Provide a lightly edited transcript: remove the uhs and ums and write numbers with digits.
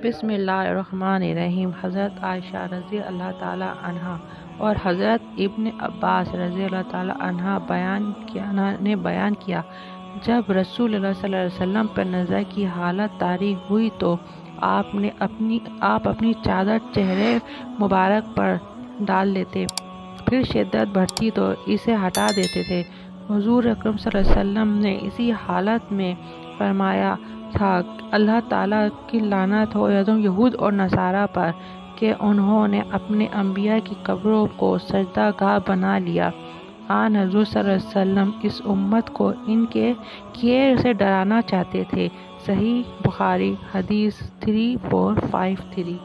बिस्मिल्लाहिर्रहमानिर्रहीम। हज़रत आयशा रज़ी अल्लाह ताला अन्हा और हज़रत इब्न अब्बास रज़ी अल्लाह ताला अन्हा ने बयान किया, जब रसूलुल्लाह सल्लल्लाहु अलैहि वसल्लम पर नज़र की हालत तारी हुई तो आप अपनी चादर चेहरे मुबारक पर डाल लेते, फिर शिद्दत बढ़ती तो इसे हटा देते थे। हुज़ूर अकरम सल्लल्लाहु अलैहि वसल्लम ने इसी हालत में फरमाया था, अल्लाह ताला की लानत हो यहूद और नसारा पर कि उन्होंने अपने अंबिया की कब्रों को सजदा गाह बना लिया। आन हज़ूर सल्लल्लाहु अलैहि वसल्लम इस उम्मत को इनके किए से डराना चाहते थे। सही बुखारी हदीस 3453।